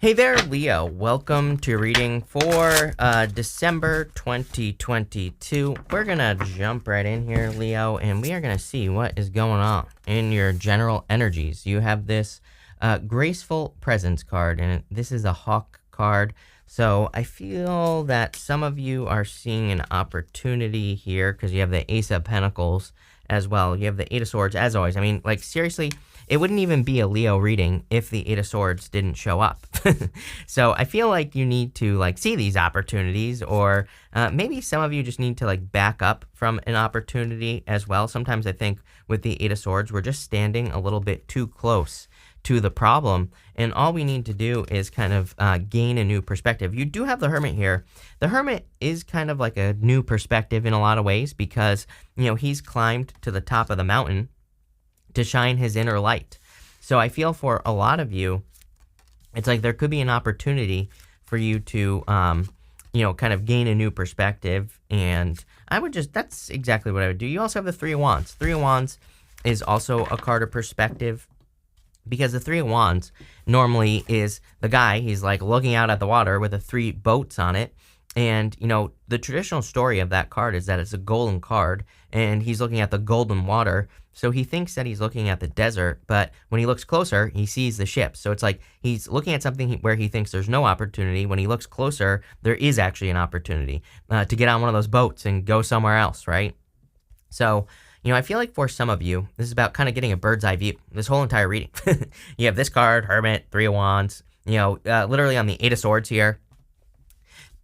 Hey there, Leo. Welcome to your reading for December 2022. We're going to jump right in here, Leo, and we are going to see what is going on in your general energies. You have this Graceful Presence card, and this is a Hawk card. So I feel that some of you are seeing an opportunity here because you have the Ace of Pentacles as well. You have the Eight of Swords, as always. I mean, like, seriously, it wouldn't even be a Leo reading if the Eight of Swords didn't show up. So I feel like you need to, like, see these opportunities, or maybe some of you just need to, like, back up from an opportunity as well. Sometimes I think with the Eight of Swords, we're just standing a little bit too close to the problem, and all we need to do is kind of gain a new perspective. You do have the Hermit here. The Hermit is kind of like a new perspective in a lot of ways because, you know, he's climbed to the top of the mountain to shine his inner light. So I feel for a lot of you, it's like there could be an opportunity for you to, kind of gain a new perspective. And I would that's exactly what I would do. You also have the Three of Wands. Three of Wands is also a card of perspective, because the Three of Wands normally is the guy, he's like looking out at the water with the three boats on it. And, you know, the traditional story of that card is that it's a golden card and he's looking at the golden water. So he thinks that he's looking at the desert, but when he looks closer, he sees the ship. So it's like he's looking at something where he thinks there's no opportunity. When he looks closer, there is actually an opportunity to get on one of those boats and go somewhere else, right? So, you know, I feel like for some of you, this is about kind of getting a bird's eye view, this whole entire reading. You have this card, Hermit, Three of Wands, you know, literally on the Eight of Swords here.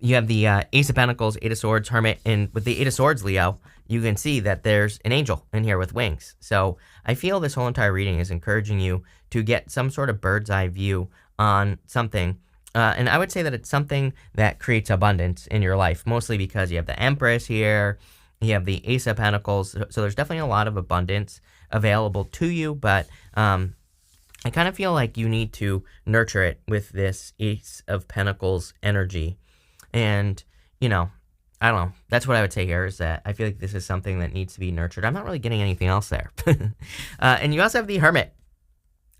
You have the Ace of Pentacles, Eight of Swords, Hermit, and with the Eight of Swords, Leo, you can see that there's an angel in here with wings. So I feel this whole entire reading is encouraging you to get some sort of bird's eye view on something. And I would say that it's something that creates abundance in your life, mostly because you have the Empress here, you have the Ace of Pentacles, so there's definitely a lot of abundance available to you, but I kind of feel like you need to nurture it with this Ace of Pentacles energy. And, you know, I don't know. That's what I would say here, is that I feel like this is something that needs to be nurtured. I'm not really getting anything else there. And you also have the Hermit.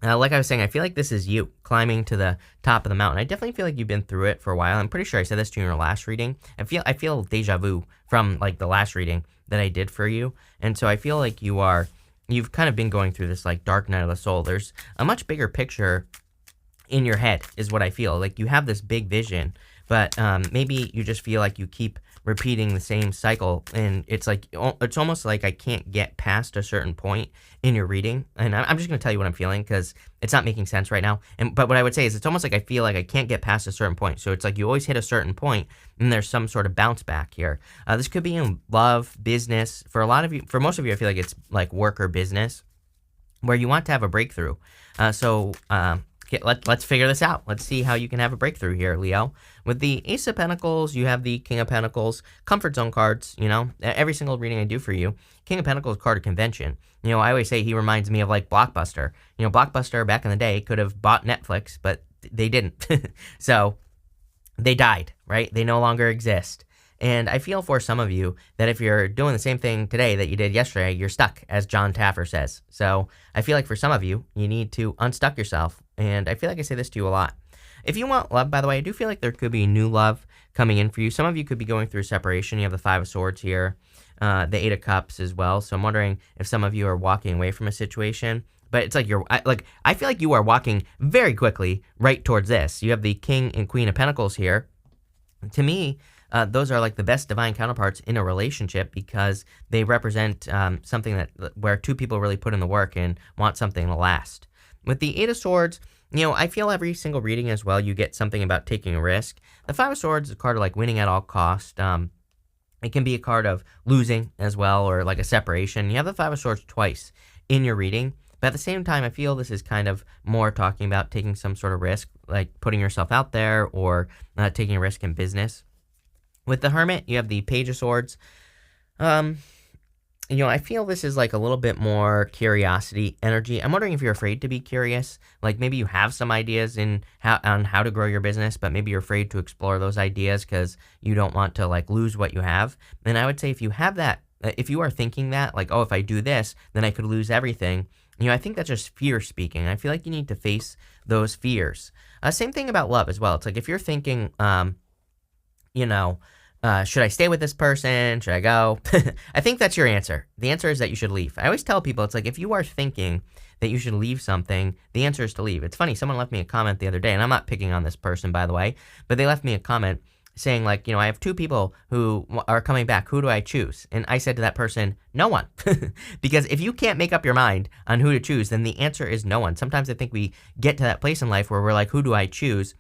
Like I was saying, I feel like this is you climbing to the top of the mountain. I definitely feel like you've been through it for a while. I'm pretty sure I said this to you in your last reading. I feel deja vu from like the last reading that I did for you. And so I feel like you've kind of been going through this like dark night of the soul. There's a much bigger picture in your head is what I feel. Like you have this big vision, but maybe you just feel like you keep repeating the same cycle, and it's like it's almost like I can't get past a certain point in your reading. And I'm just going to tell you what I'm feeling because it's not making sense right now. But what I would say is it's almost like I feel like I can't get past a certain point. So it's like you always hit a certain point and there's some sort of bounce back here. This could be in love, business. For a lot of you, for most of you, I feel like it's like work or business where you want to have a breakthrough. Let's figure this out. Let's see how you can have a breakthrough here, Leo. With the Ace of Pentacles, you have the King of Pentacles, comfort zone cards, you know, every single reading I do for you. King of Pentacles card of convention. You know, I always say he reminds me of like Blockbuster. You know, Blockbuster back in the day could have bought Netflix, but they didn't. So they died, right? They no longer exist. And I feel for some of you that if you're doing the same thing today that you did yesterday, you're stuck, as John Taffer says. So I feel like for some of you, you need to unstuck yourself. And I feel like I say this to you a lot. If you want love, by the way, I do feel like there could be new love coming in for you. Some of you could be going through separation. You have the Five of Swords here, the Eight of Cups as well. So I'm wondering if some of you are walking away from a situation. But it's like I feel like you are walking very quickly right towards this. You have the King and Queen of Pentacles here. To me, those are like the best divine counterparts in a relationship because they represent something where two people really put in the work and want something to last. With the Eight of Swords, you know, I feel every single reading as well, you get something about taking a risk. The Five of Swords is a card of like winning at all cost. It can be a card of losing as well, or like a separation. You have the Five of Swords twice in your reading. But at the same time, I feel this is kind of more talking about taking some sort of risk, like putting yourself out there or taking a risk in business. With the Hermit, you have the Page of Swords. You know, I feel this is like a little bit more curiosity energy. I'm wondering if you're afraid to be curious. Like maybe you have some ideas on how to grow your business, but maybe you're afraid to explore those ideas because you don't want to like lose what you have. And I would say if you have that, if you are thinking that, like, oh, if I do this, then I could lose everything. You know, I think that's just fear speaking. I feel like you need to face those fears. Same thing about love as well. It's like if you're thinking, you know, should I stay with this person? Should I go? I think that's your answer. The answer is that you should leave. I always tell people, it's like if you are thinking that you should leave something, the answer is to leave. It's funny, someone left me a comment the other day, and I'm not picking on this person, by the way, but they left me a comment saying, like, I have two people who are coming back. Who do I choose? And I said to that person, no one. Because if you can't make up your mind on who to choose, then the answer is no one. Sometimes I think we get to that place in life where we're like, who do I choose?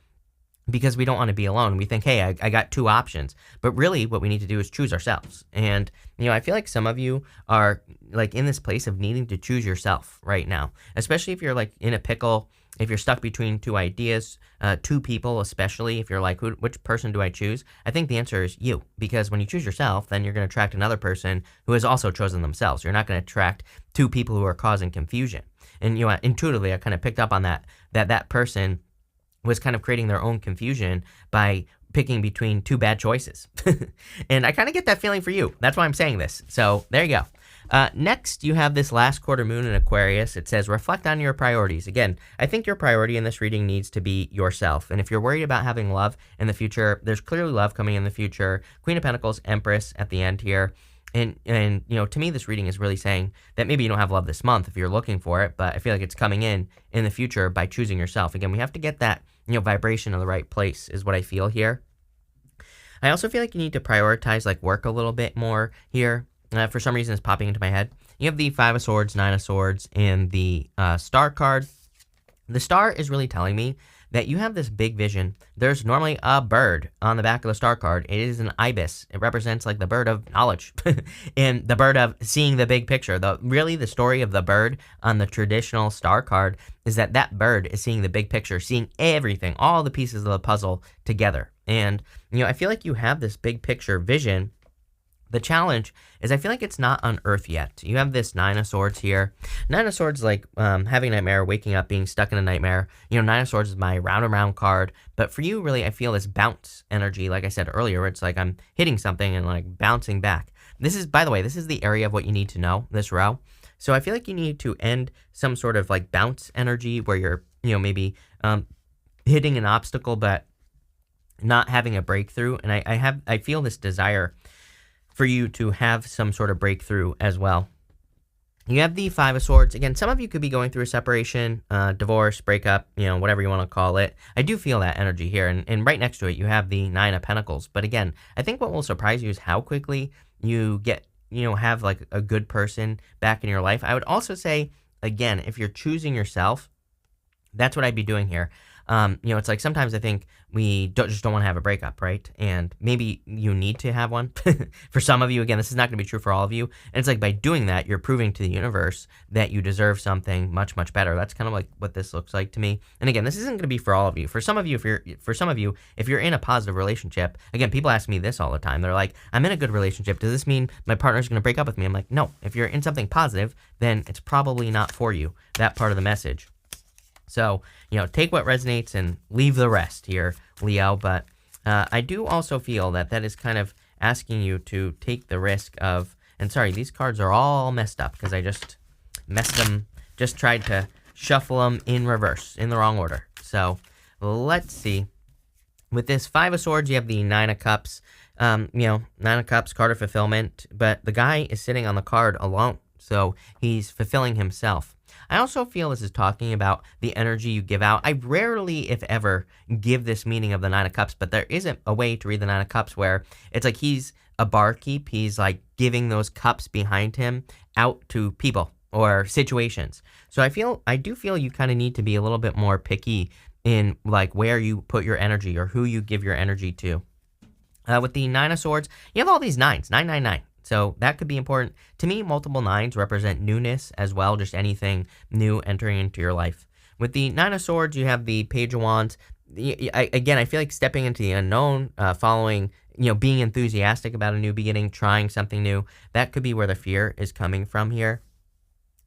Because we don't want to be alone. We think, hey, I got two options. But really what we need to do is choose ourselves. And, I feel like some of you are like in this place of needing to choose yourself right now, especially if you're like in a pickle, if you're stuck between two ideas, two people, especially if you're like, which person do I choose? I think the answer is you, because when you choose yourself, then you're going to attract another person who has also chosen themselves. You're not going to attract two people who are causing confusion. And, intuitively, I kind of picked up on that person was kind of creating their own confusion by picking between two bad choices. And I kind of get that feeling for you. That's why I'm saying this. So there you go. Next, you have this last quarter moon in Aquarius. It says, reflect on your priorities. Again, I think your priority in this reading needs to be yourself. And if you're worried about having love in the future, there's clearly love coming in the future. Queen of Pentacles, Empress at the end here. And to me, this reading is really saying that maybe you don't have love this month if you're looking for it, but I feel like it's coming in the future by choosing yourself. Again, we have to get that, vibration in the right place is what I feel here. I also feel like you need to prioritize like work a little bit more here. For some reason, it's popping into my head. You have the Five of Swords, Nine of Swords, and the Star card. The Star is really telling me that you have this big vision. There's normally a bird on the back of the Star card. It is an ibis. It represents like the bird of knowledge and the bird of seeing the big picture. The story of the bird on the traditional Star card is that bird is seeing the big picture, seeing everything, all the pieces of the puzzle together. And, I feel like you have this big picture vision. The challenge is I feel like it's not unearthed yet. You have this Nine of Swords here. Nine of Swords, like having a nightmare, waking up, being stuck in a nightmare. Nine of Swords is my round and round card. But for you, really, I feel this bounce energy, like I said earlier, where it's like I'm hitting something and like bouncing back. This is, by the way, this is the area of what you need to know, this row. So I feel like you need to end some sort of like bounce energy where you're, maybe hitting an obstacle, but not having a breakthrough. And I feel this desire for you to have some sort of breakthrough as well. You have the Five of Swords. Again, some of you could be going through a separation, divorce, breakup, whatever you want to call it. I do feel that energy here. And right next to it, you have the Nine of Pentacles. But again, I think what will surprise you is how quickly you get, have like a good person back in your life. I would also say, again, if you're choosing yourself, that's what I'd be doing here. It's like sometimes I think we don't want to have a breakup, right? And maybe you need to have one. For some of you, again, this is not going to be true for all of you. And it's like by doing that, you're proving to the universe that you deserve something much, much better. That's kind of like what this looks like to me. And again, this isn't going to be for all of you. For some of you, if you're in a positive relationship, again, people ask me this all the time. They're like, I'm in a good relationship. Does this mean my partner's going to break up with me? I'm like, no. If you're in something positive, then it's probably not for you. That part of the message. So, take what resonates and leave the rest here, Leo. But I do also feel that is kind of asking you to take the risk of, and sorry, these cards are all messed up because I just messed them, just tried to shuffle them in reverse, in the wrong order. So, let's see. With this Five of Swords, you have the Nine of Cups. Nine of Cups, card of fulfillment. But the guy is sitting on the card alone. So, he's fulfilling himself. I also feel this is talking about the energy you give out. I rarely, if ever, give this meaning of the Nine of Cups, but there isn't a way to read the Nine of Cups where it's like he's a barkeep. He's like giving those cups behind him out to people or situations. So I do feel you kind of need to be a little bit more picky in like where you put your energy or who you give your energy to. With the Nine of Swords, you have all these nines, 999. So that could be important. To me, multiple nines represent newness as well, just anything new entering into your life. With the Nine of Swords, you have the Page of Wands. Again, I feel like stepping into the unknown, following, being enthusiastic about a new beginning, trying something new. That could be where the fear is coming from here,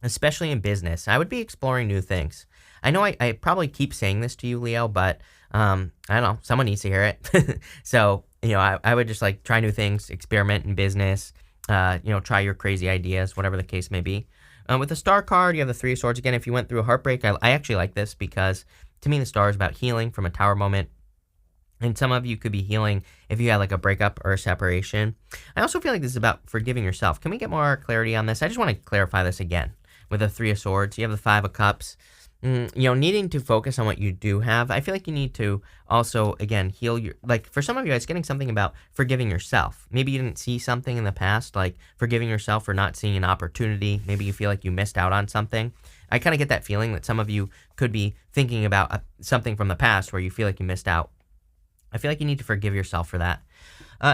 especially in business. I would be exploring new things. I know I probably keep saying this to you, Leo, but I don't know, someone needs to hear it. So, I would just like try new things, experiment in business, try your crazy ideas, whatever the case may be. With the Star card, you have the Three of Swords. Again, if you went through a heartbreak, I actually like this because To me, the star is about healing from a tower moment. And some of you could be healing if you had like a breakup or a separation. I also feel like this is about forgiving yourself. Can we get more clarity on this? I just want to clarify this again. With the Three of Swords, you have the Five of Cups. Needing to focus on what you do have. I feel like you need to also, again, heal your, like for some of you, it's getting something about forgiving yourself. Maybe you didn't see something in the past, like forgiving yourself for not seeing an opportunity. Maybe you feel like you missed out on something. I kind of get that feeling that some of you could be thinking about something from the past where you feel like you missed out. I feel like you need to forgive yourself for that.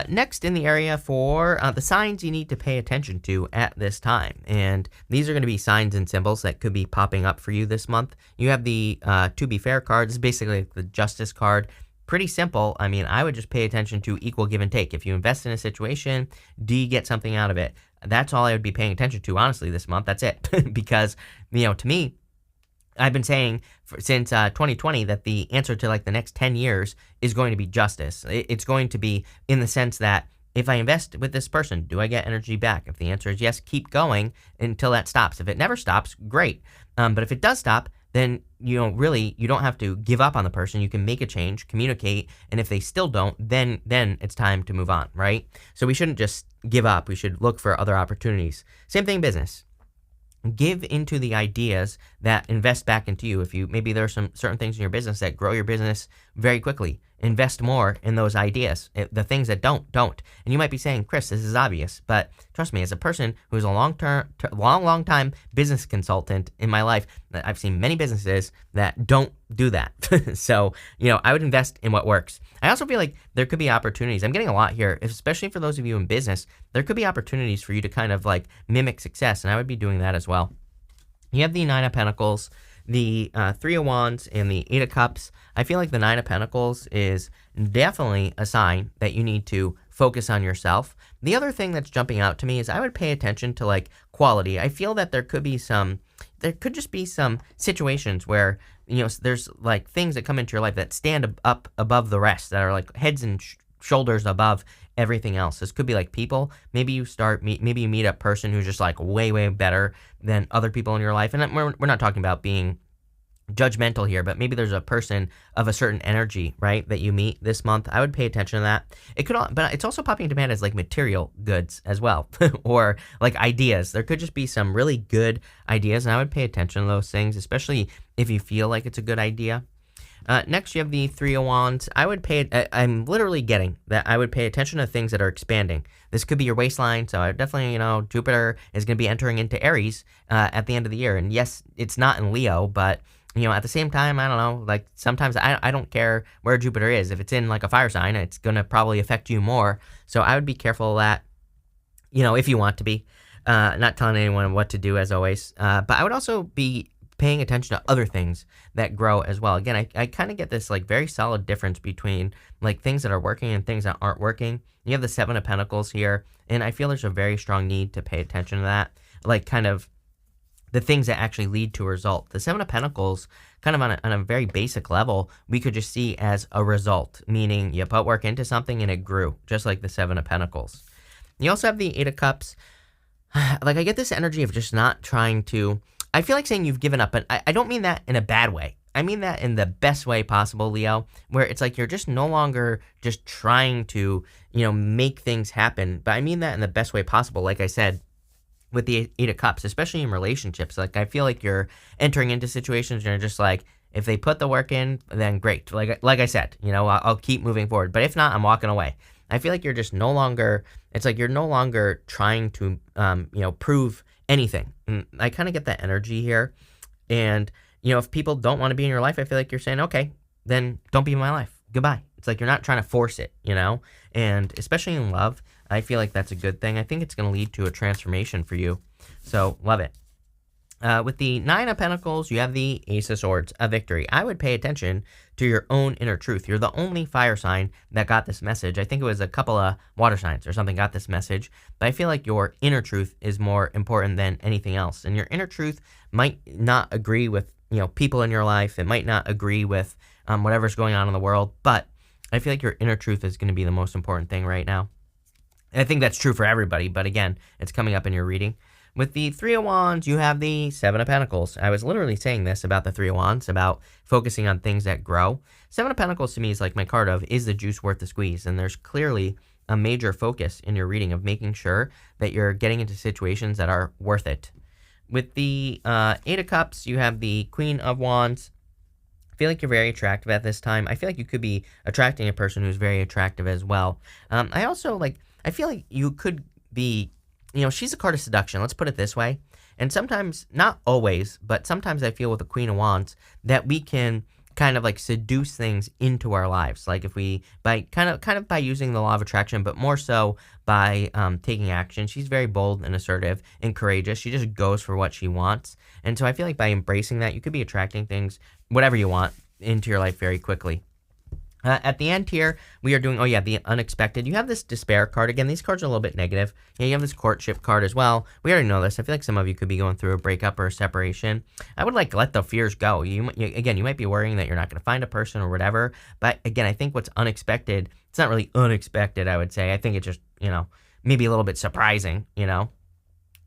Next in the area for the signs you need to pay attention to at this time. And these are going to be signs and symbols that could be popping up for you this month. You have the To Be Fair card. This is basically the Justice card. Pretty simple. I mean, I would just pay attention to equal give and take. If you invest in a situation, do you get something out of it? That's all I would be paying attention to, honestly, this month. That's it. Because, to me, I've been saying since 2020 that the answer to like the next 10 years is going to be justice. It's going to be in the sense that if I invest with this person, do I get energy back? If the answer is yes, keep going until that stops. If it never stops, great. But if it does stop, then really you don't have to give up on the person. You can make a change, communicate, and if they still don't, then it's time to move on, right? So we shouldn't just give up. We should look for other opportunities. Same thing in business. Give into the ideas that invest back into you. If maybe there are some certain things in your business that grow your business very quickly, invest more in those ideas. The things that don't. And you might be saying, Chris, this is obvious, but trust me, as a person who's a long time business consultant in my life, I've seen many businesses that don't do that. So, I would invest in what works. I also feel like there could be opportunities. I'm getting a lot here, especially for those of you in business. There could be opportunities for you to kind of like mimic success, and I would be doing that as well. You have the Nine of Pentacles, the Three of Wands, and the Eight of Cups. I feel like the Nine of Pentacles is definitely a sign that you need to focus on yourself. The other thing that's jumping out to me is I would pay attention to like quality. I feel that there could just be some situations where, there's like things that come into your life that stand up above the rest, that are like heads and shoulders above everything else. This could be like people. Maybe you meet a person who's just like way, way better than other people in your life. And we're not talking about being judgmental here, but maybe there's a person of a certain energy, right, that you meet this month. I would pay attention to that. But it's also popping into demand as like material goods as well, or like ideas. There could just be some really good ideas, and I would pay attention to those things, especially if you feel like it's a good idea. Next, you have the Three of Wands. I'm literally getting that I would pay attention to things that are expanding. This could be your waistline, so I definitely, Jupiter is going to be entering into Aries at the end of the year. And yes, it's not in Leo, but at the same time, I don't know, like sometimes I don't care where Jupiter is. If it's in like a fire sign, it's going to probably affect you more. So I would be careful of that, if you want to be. Not telling anyone what to do, as always. But I would also be paying attention to other things that grow as well. Again, I kind of get this like very solid difference between like things that are working and things that aren't working. You have the Seven of Pentacles here, and I feel there's a very strong need to pay attention to that, like kind of the things that actually lead to a result. The Seven of Pentacles, kind of on a very basic level, we could just see as a result, meaning you put work into something and it grew, just like the Seven of Pentacles. You also have the Eight of Cups. Like I get this energy of just not trying to, I feel like saying you've given up, but I don't mean that in a bad way. I mean that in the best way possible, Leo, where it's like you're just no longer just trying to, make things happen. But I mean that in the best way possible. Like I said, with the Eight of Cups, especially in relationships, like I feel like you're entering into situations and you're just like, if they put the work in, then great. Like I said, I'll keep moving forward. But if not, I'm walking away. I feel like you're just no longer, it's like you're no longer trying to, prove anything. And I kind of get that energy here. And, if people don't want to be in your life, I feel like you're saying, okay, then don't be in my life. Goodbye. It's like you're not trying to force it, and especially in love, I feel like that's a good thing. I think it's going to lead to a transformation for you. So love it. With the Nine of Pentacles, you have the Ace of Swords, a victory. I would pay attention to your own inner truth. You're the only fire sign that got this message. I think it was a couple of water signs or something got this message, but I feel like your inner truth is more important than anything else. And your inner truth might not agree with, people in your life. It might not agree with whatever's going on in the world, but I feel like your inner truth is going to be the most important thing right now. I think that's true for everybody, but again, it's coming up in your reading. With the Three of Wands, you have the Seven of Pentacles. I was literally saying this about the Three of Wands, about focusing on things that grow. Seven of Pentacles to me is like my card of, is the juice worth the squeeze? And there's clearly a major focus in your reading of making sure that you're getting into situations that are worth it. With the Eight of Cups, you have the Queen of Wands. I feel like you're very attractive at this time. I feel like you could be attracting a person who's very attractive as well. I feel like you could be, she's a card of seduction. Let's put it this way. And sometimes, not always, but sometimes I feel with the Queen of Wands that we can kind of like seduce things into our lives. Like if we, by kind of by using the law of attraction, but more so by taking action. She's very bold and assertive and courageous. She just goes for what she wants. And so I feel like by embracing that, you could be attracting things, whatever you want, into your life very quickly. At the end here, we are doing, the unexpected. You have this despair card. Again, these cards are a little bit negative. You have this courtship card as well. We already know this. I feel like some of you could be going through a breakup or a separation. I would let the fears go. You might be worrying that you're not going to find a person or whatever. But again, I think what's unexpected, it's not really unexpected, I would say. I think it's just, maybe a little bit surprising,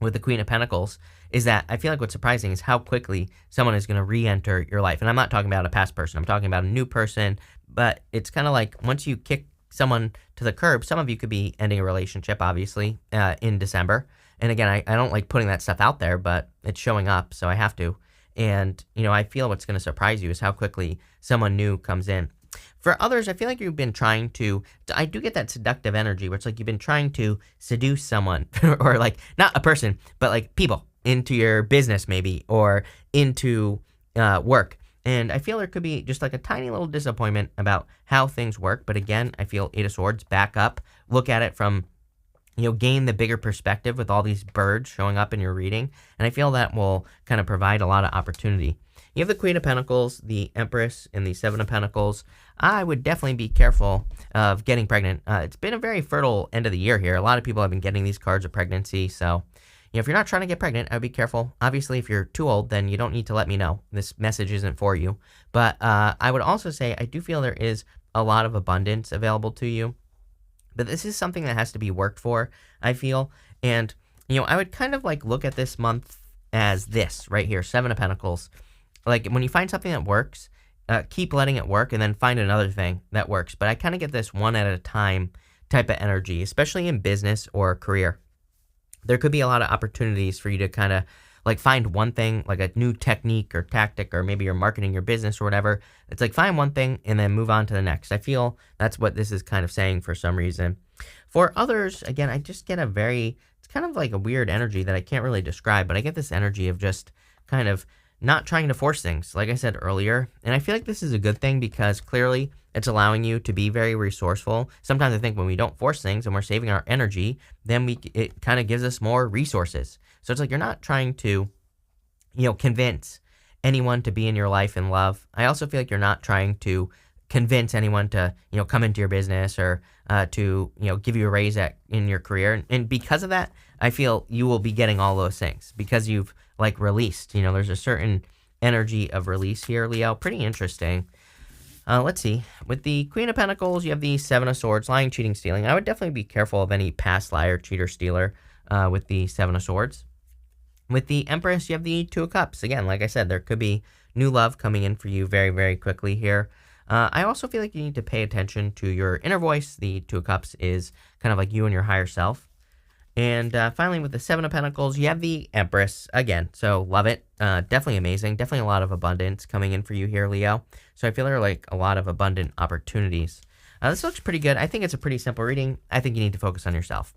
with the Queen of Pentacles, is that I feel like what's surprising is how quickly someone is going to re-enter your life. And I'm not talking about a past person. I'm talking about a new person. But it's kind of like once you kick someone to the curb, some of you could be ending a relationship, obviously, in December. And again, I don't like putting that stuff out there, but it's showing up, so I have to. And, I feel what's going to surprise you is how quickly someone new comes in. For others, I feel like you've been trying to, I do get that seductive energy where it's like you've been trying to seduce someone or like not a person, but like people into your business maybe or into work. And I feel there could be just like a tiny little disappointment about how things work. But again, I feel Eight of Swords, back up, look at it from, gain the bigger perspective with all these birds showing up in your reading. And I feel that will kind of provide a lot of opportunity. You have the Queen of Pentacles, the Empress, and the Seven of Pentacles. I would definitely be careful of getting pregnant. It's been a very fertile end of the year here. A lot of people have been getting these cards of pregnancy. So, if you're not trying to get pregnant, I would be careful. Obviously, if you're too old, then you don't need to let me know. This message isn't for you. But I would also say I do feel there is a lot of abundance available to you. But this is something that has to be worked for, I feel. And, I would kind of like look at this month as this right here, Seven of Pentacles. Like when you find something that works, keep letting it work and then find another thing that works. But I kind of get this one at a time type of energy, especially in business or career. There could be a lot of opportunities for you to kind of like find one thing, like a new technique or tactic, or maybe you're marketing your business or whatever. It's like find one thing and then move on to the next. I feel that's what this is kind of saying for some reason. For others, again, I just get it's kind of like a weird energy that I can't really describe, but I get this energy of just kind of not trying to force things, like I said earlier. And I feel like this is a good thing because clearly it's allowing you to be very resourceful. Sometimes I think when we don't force things and we're saving our energy, then it kind of gives us more resources. So it's like you're not trying to, convince anyone to be in your life and love. I also feel like you're not trying to convince anyone to, come into your business or to, give you a raise in your career. And because of that, I feel you will be getting all those things because you've like released, there's a certain energy of release here, Leo. Pretty interesting. Let's see. With the Queen of Pentacles, you have the Seven of Swords, lying, cheating, stealing. I would definitely be careful of any past liar, cheater, stealer with the Seven of Swords. With the Empress, you have the Two of Cups. Again, like I said, there could be new love coming in for you very, very quickly here. I also feel like you need to pay attention to your inner voice. The Two of Cups is kind of like you and your higher self. And finally, with the Seven of Pentacles, you have the Empress again. So love it. Definitely amazing. Definitely a lot of abundance coming in for you here, Leo. So I feel there are like a lot of abundant opportunities. This looks pretty good. I think it's a pretty simple reading. I think you need to focus on yourself.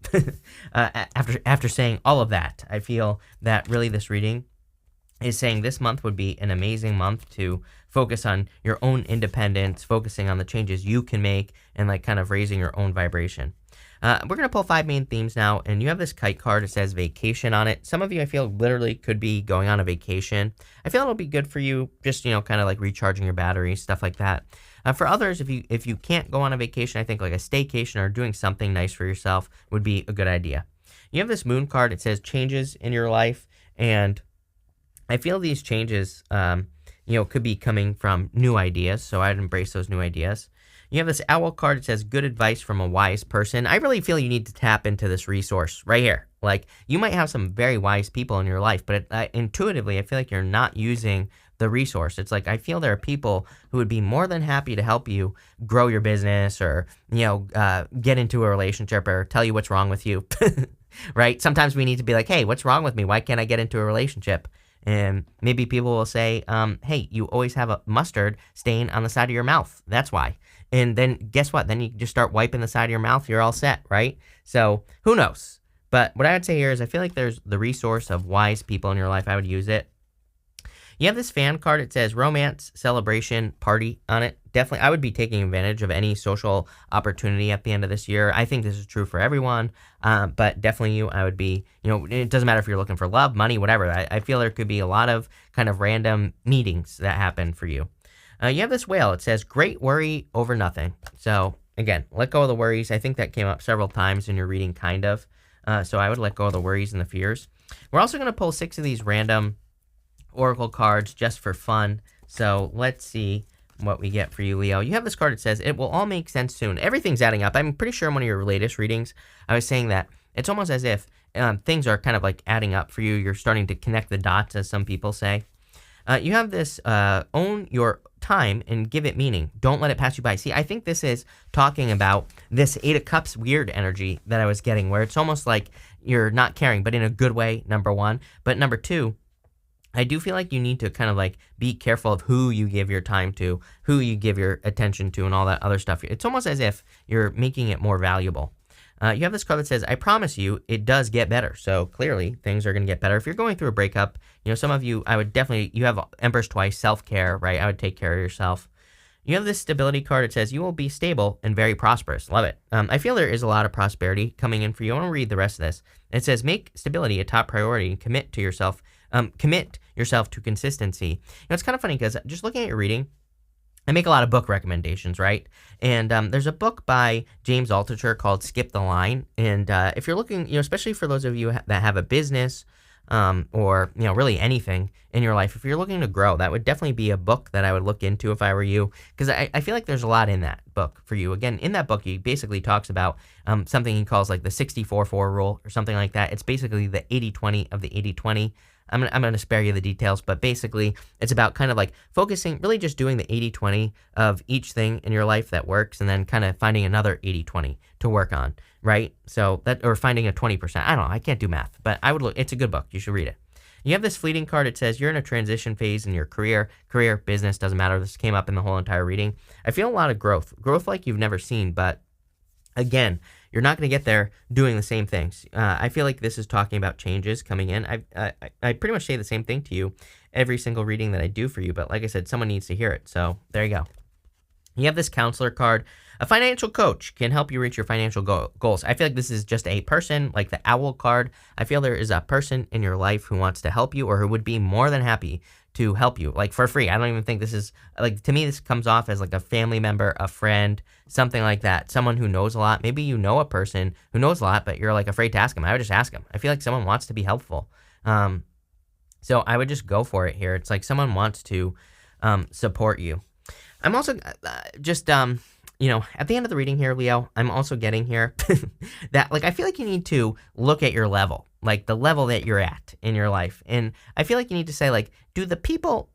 After saying all of that, I feel that really this reading is saying this month would be an amazing month to focus on your own independence, focusing on the changes you can make, and like kind of raising your own vibration. We're going to pull 5 main themes now, and you have this kite card. It says vacation on it. Some of you, I feel, literally could be going on a vacation. I feel it'll be good for you, just, kind of like recharging your batteries, stuff like that. For others, if you can't go on a vacation, I think like a staycation or doing something nice for yourself would be a good idea. You have this moon card. It says changes in your life, and I feel these changes, could be coming from new ideas, so I'd embrace those new ideas. You have this owl card. It says good advice from a wise person. I really feel you need to tap into this resource right here. Like, you might have some very wise people in your life, but intuitively, I feel like you're not using the resource. It's like, I feel there are people who would be more than happy to help you grow your business, or, get into a relationship, or tell you what's wrong with you, right? Sometimes we need to be like, hey, what's wrong with me? Why can't I get into a relationship? And maybe people will say, hey, you always have a mustard stain on the side of your mouth. That's why. And then guess what? Then you just start wiping the side of your mouth. You're all set, right? So who knows? But what I would say here is I feel like there's the resource of wise people in your life. I would use it. You have this fan card. It says romance, celebration, party on it. Definitely, I would be taking advantage of any social opportunity at the end of this year. I think this is true for everyone, but definitely you, I would be, it doesn't matter if you're looking for love, money, whatever. I feel there could be a lot of kind of random meetings that happen for you. You have this whale. It says great worry over nothing. So again, let go of the worries. I think that came up several times in your reading, kind of. So I would let go of the worries and the fears. We're also going to pull 6 of these random oracle cards just for fun. So let's see what we get for you, Leo. You have this card. It says it will all make sense soon. Everything's adding up. I'm pretty sure in one of your latest readings, I was saying that it's almost as if things are kind of like adding up for you. You're starting to connect the dots, as some people say. You have this own your time and give it meaning. Don't let it pass you by. See, I think this is talking about this 8 of Cups weird energy that I was getting, where it's almost like you're not caring, but in a good way, number one. But number two, I do feel like you need to kind of like be careful of who you give your time to, who you give your attention to, and all that other stuff. It's almost as if you're making it more valuable. You have this card that says, I promise you, it does get better. So clearly, things are going to get better. If you're going through a breakup, some of you, I would definitely, you have Empress twice, self-care, right? I would take care of yourself. You have this stability card. It says, you will be stable and very prosperous. Love it. I feel there is a lot of prosperity coming in for you. I want to read the rest of this. It says, make stability a top priority and commit yourself to consistency. It's kind of funny because just looking at your reading, I make a lot of book recommendations, right? And there's a book by James Altucher called Skip the Line. And if you're looking, especially for those of you that have a business or, really anything in your life, if you're looking to grow, that would definitely be a book that I would look into if I were you. Because I feel like there's a lot in that book for you. Again, in that book, he basically talks about something he calls like the 64-4 rule or something like that. It's basically the 80-20 of the 80-20. I'm going to spare you the details, but basically it's about kind of like focusing, really just doing the 80-20 of each thing in your life that works, and then kind of finding another 80-20 to work on, right? So that, or finding a 20%. I don't know. I can't do math, but I would look. It's a good book. You should read it. You have this fleeting card. It says you're in a transition phase in your career, business, doesn't matter. This came up in the whole entire reading. I feel a lot of growth like you've never seen, but again, you're not going to get there doing the same things. I feel like this is talking about changes coming in. I pretty much say the same thing to you every single reading that I do for you, but like I said, someone needs to hear it. So there you go. You have this counselor card. A financial coach can help you reach your financial goals. I feel like this is just a person, like the owl card. I feel there is a person in your life who wants to help you, or who would be more than happy to help you, like for free. I don't even think this is, like, to me, this comes off as like a family member, a friend, something like that. Someone who knows a lot. Maybe you know a person who knows a lot, but you're like afraid to ask them. I would just ask them. I feel like someone wants to be helpful. So I would just go for it here. It's like someone wants to support you. I'm also just, at the end of the reading here, Leo, I'm also getting here that, like, I feel like you need to look at your level, like the level that you're at in your life. And I feel like you need to say, like, do the people,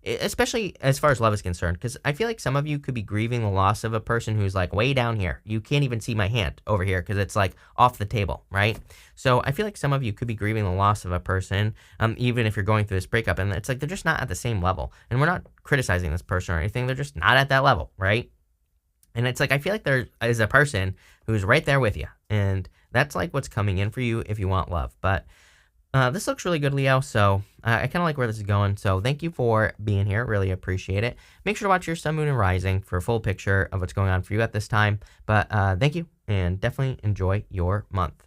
especially as far as love is concerned, because I feel like some of you could be grieving the loss of a person who's like way down here. You can't even see my hand over here because it's like off the table, right? So I feel like some of you could be grieving the loss of a person, even if you're going through this breakup, and it's like they're just not at the same level. And we're not criticizing this person or anything. They're just not at that level, right? And it's like, I feel like there is a person who's right there with you. And that's like what's coming in for you if you want love. But this looks really good, Leo. So I kind of like where this is going. So thank you for being here. Really appreciate it. Make sure to watch your sun, moon, and rising for a full picture of what's going on for you at this time. But thank you, and definitely enjoy your month.